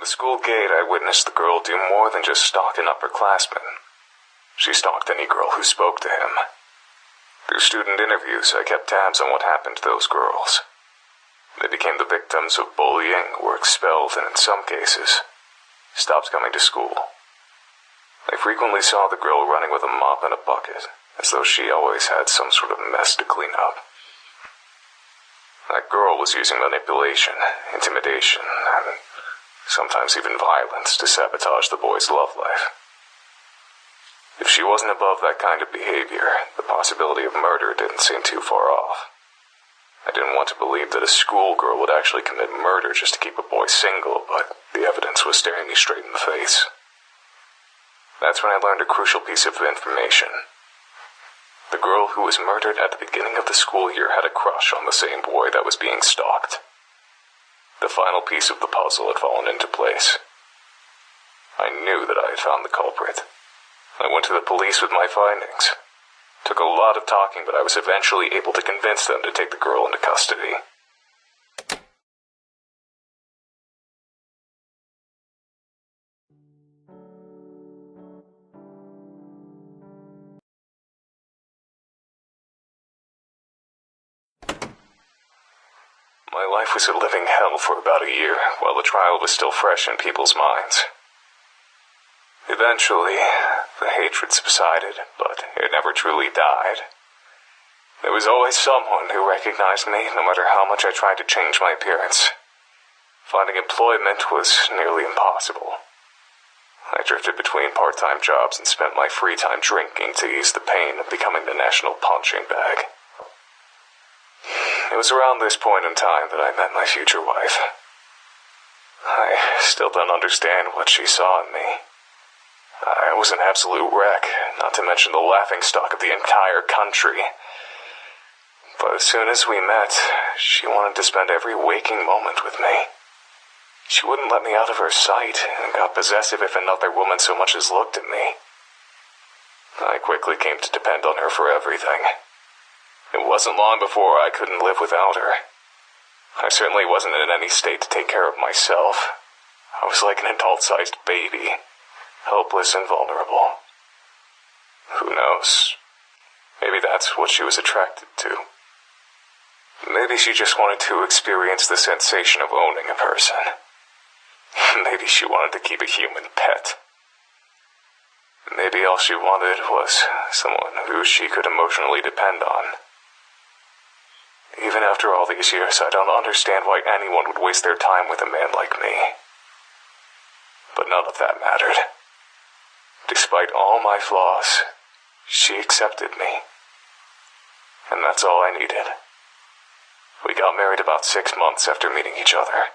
the school gate, I witnessed the girl do more than just stalk an upperclassman. She stalked any girl who spoke to him. Through student interviews, I kept tabs on what happened to those girls. They became the victims of bullying, were expelled, and in some cases, stopped coming to school. I frequently saw the girl running with a mop and a bucket, as though she always had some sort of mess to clean up. That girl was using manipulation, intimidation, and sometimes even violence to sabotage the boy's love life. If she wasn't above that kind of behavior, the possibility of murder didn't seem too far off. I didn't want to believe that a schoolgirl would actually commit murder just to keep a boy single, but the evidence was staring me straight in the face. That's when I learned a crucial piece of information. The girl who was murdered at the beginning of the school year had a crush on the same boy that was being stalked. The final piece of the puzzle had fallen into place. I knew that I had found the culprit. I went to the police with my findings. Took a lot of talking, but I was eventually able to convince them to take the girl into custody. My life was a living hell for about a year, while the trial was still fresh in people's minds. Eventually, the hatred subsided, but it never truly died. There was always someone who recognized me, no matter how much I tried to change my appearance. Finding employment was nearly impossible. I drifted between part-time jobs and spent my free time drinking to ease the pain of becoming the national punching bag. It was around this point in time that I met my future wife. I still don't understand what she saw in me. I was an absolute wreck, not to mention the laughingstock of the entire country. But as soon as we met, she wanted to spend every waking moment with me. She wouldn't let me out of her sight, and got possessive if another woman so much as looked at me. I quickly came to depend on her for everything. It wasn't long before I couldn't live without her. I certainly wasn't in any state to take care of myself. I was like an adult-sized baby, helpless and vulnerable. Who knows? Maybe that's what she was attracted to. Maybe she just wanted to experience the sensation of owning a person. Maybe she wanted to keep a human pet. Maybe all she wanted was someone who she could emotionally depend on. Even after all these years, I don't understand why anyone would waste their time with a man like me. But none of that mattered. Despite all my flaws, she accepted me. And that's all I needed. We got married about 6 months after meeting each other.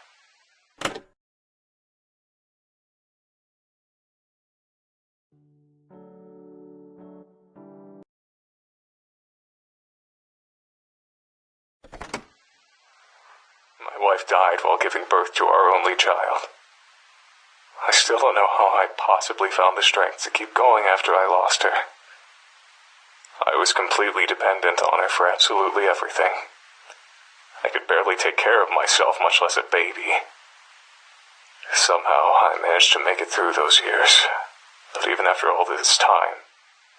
My wife died while giving birth to our only child. I still don't know how I possibly found the strength to keep going after I lost her. I was completely dependent on her for absolutely everything. I could barely take care of myself, much less a baby. Somehow, I managed to make it through those years. But even after all this time,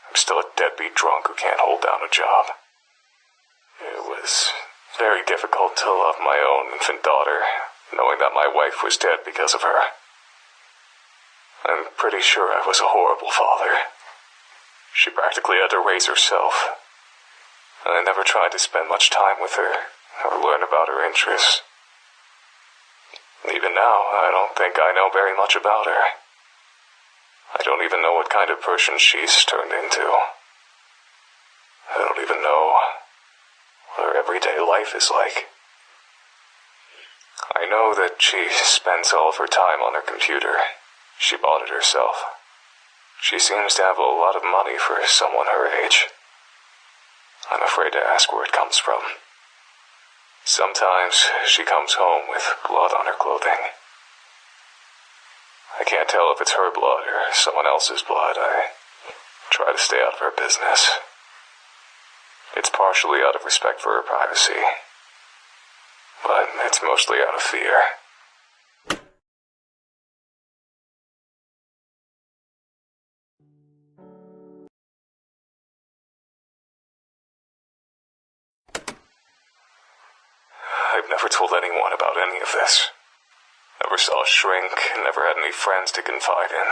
I'm still a deadbeat drunk who can't hold down a job. It was very difficult to love my own infant daughter, knowing that my wife was dead because of her. I'm pretty sure I was a horrible father. She practically had to raise herself, and I never tried to spend much time with her or learn about her interests. Even now, I don't think I know very much about her. I don't even know what kind of person she's turned into. I don't even know what her everyday life is like. I know that she spends all of her time on her computer. She bought it herself. She seems to have a lot of money for someone her age. I'm afraid to ask where it comes from. Sometimes she comes home with blood on her clothing. I can't tell if it's her blood or someone else's blood. I try to stay out of her business. It's partially out of respect for her privacy, but it's mostly out of fear. told anyone about any of this. Never saw a shrink, never had any friends to confide in.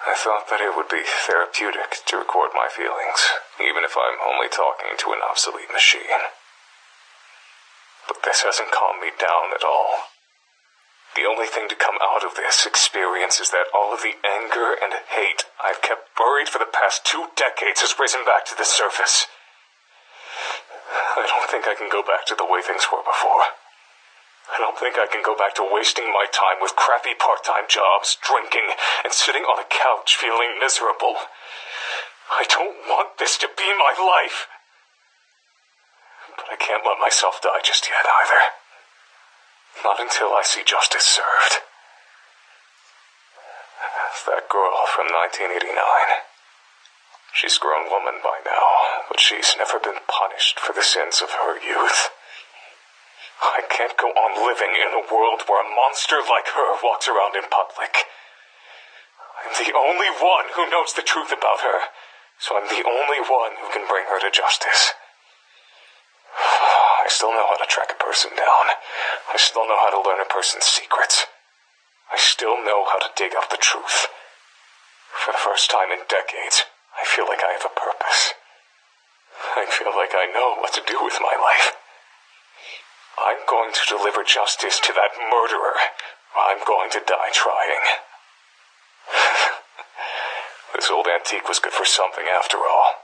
I thought that it would be therapeutic to record my feelings, even if I'm only talking to an obsolete machine. But this hasn't calmed me down at all. The only thing to come out of this experience is that all of the anger and hate I've kept buried for the past 2 decades has risen back to the surface. I don't think I can go back to the way things were before. I don't think I can go back to wasting my time with crappy part-time jobs, drinking, and sitting on a couch feeling miserable. I don't want this to be my life. But I can't let myself die just yet either. Not until I see justice served. That girl from 1989. She's a grown woman by now, but she's never been punished for the sins of her youth. I can't go on living in a world where a monster like her walks around in public. I'm the only one who knows the truth about her, so I'm the only one who can bring her to justice. I still know how to track a person down. I still know how to learn a person's secrets. I still know how to dig up the truth. For the first time in decades, I feel like I have a purpose. I feel like I know what to do with my life. I'm going to deliver justice to that murderer. I'm going to die trying. This old antique was good for something after all.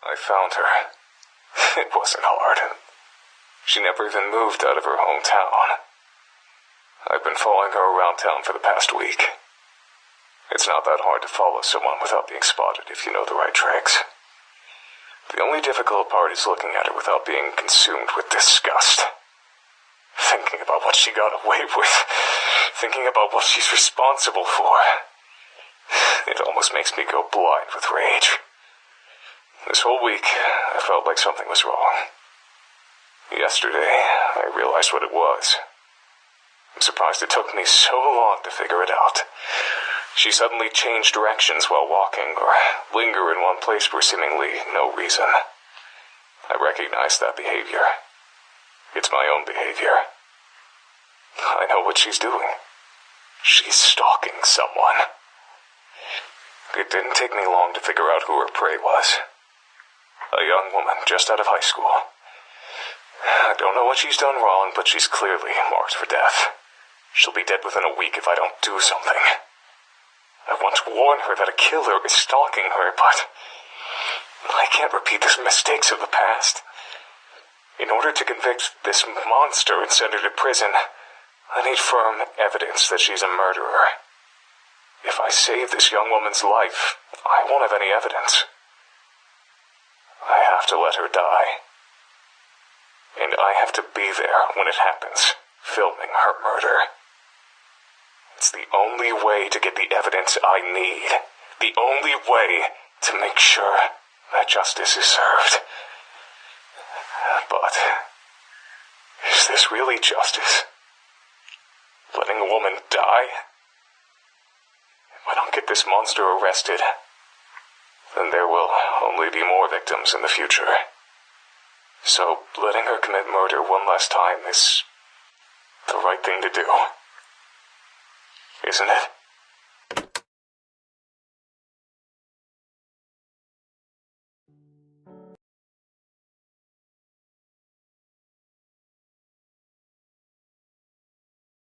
I found her. It wasn't hard. She never even moved out of her hometown. I've been following her around town for the past week. It's not that hard to follow someone without being spotted if you know the right tricks. The only difficult part is looking at her without being consumed with disgust. Thinking about what she got away with. Thinking about what she's responsible for. It almost makes me go blind with rage. This whole week, I felt like something was wrong. Yesterday, I realized what it was. I'm surprised it took me so long to figure it out. She suddenly changed directions while walking, or linger in one place for seemingly no reason. I recognize that behavior. It's my own behavior. I know what she's doing. She's stalking someone. It didn't take me long to figure out who her prey was. A young woman just out of high school. I don't know what she's done wrong, but she's clearly marked for death. She'll be dead within a week if I don't do something. I want to warn her that a killer is stalking her, but I can't repeat the mistakes of the past. In order to convict this monster and send her to prison, I need firm evidence that she's a murderer. If I save this young woman's life, I won't have any evidence. I have to let her die. And I have to be there when it happens, filming her murder. It's the only way to get the evidence I need. The only way to make sure that justice is served. But is this really justice? Letting a woman die? If I don't get this monster arrested, then there will only be more victims in the future. So letting her commit murder one last time is the right thing to do. Isn't it?